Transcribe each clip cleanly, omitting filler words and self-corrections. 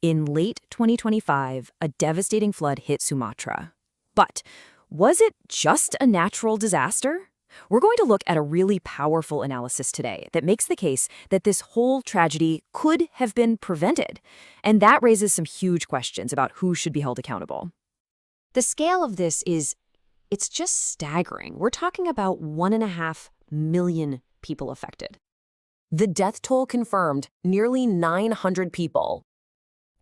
In late 2025, a devastating flood hit Sumatra. But was it just a natural disaster? We're going to look at a really powerful analysis today that makes the case that this whole tragedy could have been prevented. And that raises some huge questions about who should be held accountable. The scale of this it's just staggering. We're talking about 1.5 million people affected. The death toll confirmed, nearly 900 people.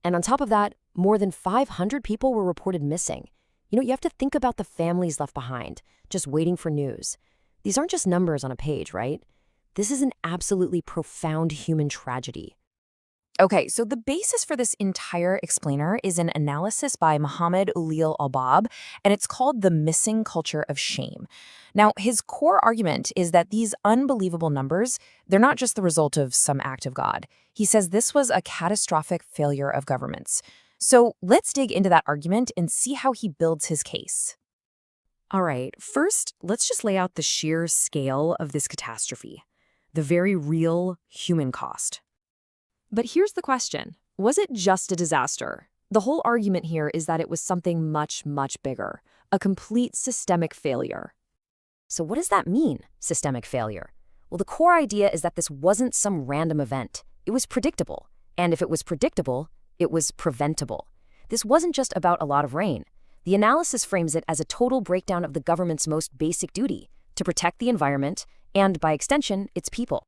And on top of that, more than 500 people were reported missing. You have to think about the families left behind, just waiting for news. These aren't just numbers on a page, right? This is an absolutely profound human tragedy. Okay, so the basis for this entire explainer is an analysis by Muhammad Ulil Albab, and it's called The Missing Culture of Shame. Now, his core argument is that these unbelievable numbers, they're not just the result of some act of God. He says this was a catastrophic failure of governments. So let's dig into that argument and see how he builds his case. All right, first, let's just lay out the sheer scale of this catastrophe, the very real human cost. But here's the question. Was it just a disaster? The whole argument here is that it was something much, much bigger, a complete systemic failure. So what does that mean, systemic failure? Well, the core idea is that this wasn't some random event. It was predictable. And if it was predictable, it was preventable. This wasn't just about a lot of rain. The analysis frames it as a total breakdown of the government's most basic duty, to protect the environment and, by extension, its people.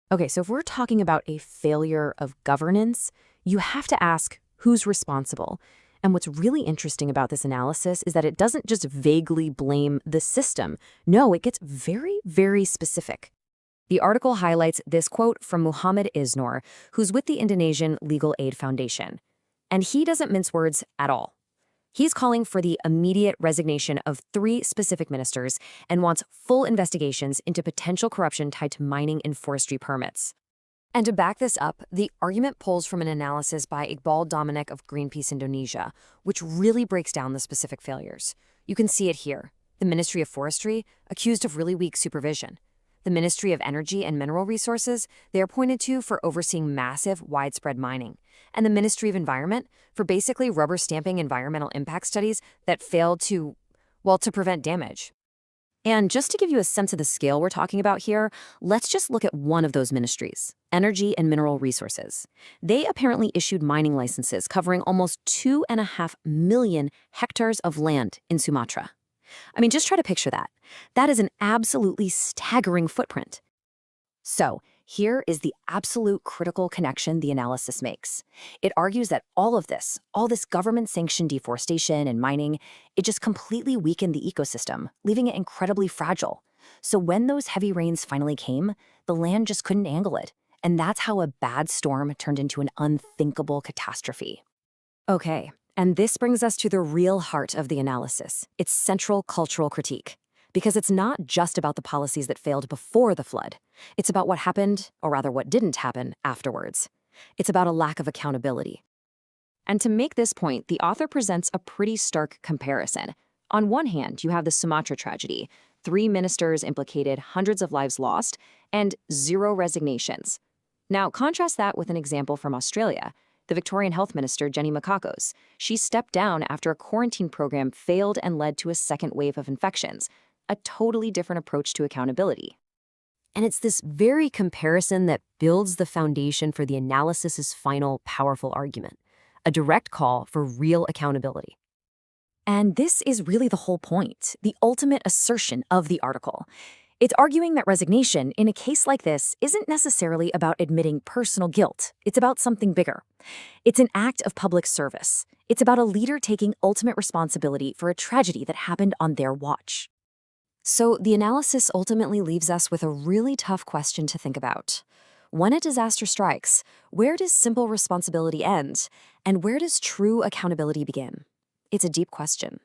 Okay, so if we're talking about a failure of governance, you have to ask who's responsible. And what's really interesting about this analysis is that it doesn't just vaguely blame the system. No, it gets very, very specific. The article highlights this quote from Muhammad Isnor, who's with the Indonesian Legal Aid Foundation. And he doesn't mince words at all. He's calling for the immediate resignation of 3 specific ministers and wants full investigations into potential corruption tied to mining and forestry permits. And to back this up, the argument pulls from an analysis by Iqbal Dominic of Greenpeace Indonesia, which really breaks down the specific failures. You can see it here. The Ministry of Forestry, accused of really weak supervision. The Ministry of Energy and Mineral Resources, they are pointed to for overseeing massive, widespread mining. And the Ministry of Environment for basically rubber stamping environmental impact studies that failed to prevent damage. And just to give you a sense of the scale we're talking about here, let's just look at one of those ministries, Energy and Mineral Resources. They apparently issued mining licenses covering almost 2.5 million hectares of land in Sumatra. I mean, just try to picture that. That is an absolutely staggering footprint. So, here is the absolute critical connection the analysis makes. It argues that all this government-sanctioned deforestation and mining, it just completely weakened the ecosystem, leaving it incredibly fragile. So when those heavy rains finally came, the land just couldn't handle it. And that's how a bad storm turned into an unthinkable catastrophe. Okay, and this brings us to the real heart of the analysis, its central cultural critique. Because it's not just about the policies that failed before the flood. It's about what happened, or rather what didn't happen, afterwards. It's about a lack of accountability. And to make this point, the author presents a pretty stark comparison. On one hand, you have the Sumatra tragedy, 3 ministers implicated, hundreds of lives lost, and 0 resignations. Now, contrast that with an example from Australia. The Victorian Health Minister, Jenny Makakos. She stepped down after a quarantine program failed and led to a second wave of infections. A totally different approach to accountability. And it's this very comparison that builds the foundation for the analysis's final powerful argument, a direct call for real accountability. And this is really the whole point, the ultimate assertion of the article. It's arguing that resignation in a case like this isn't necessarily about admitting personal guilt. It's about something bigger. It's an act of public service. It's about a leader taking ultimate responsibility for a tragedy that happened on their watch. So the analysis ultimately leaves us with a really tough question to think about. When a disaster strikes, where does simple responsibility end, and where does true accountability begin? It's a deep question.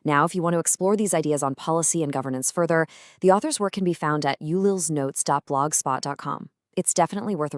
Now, if you want to explore these ideas on policy and governance further, the author's work can be found at ulilsnotes.blogspot.com. It's definitely worth a read.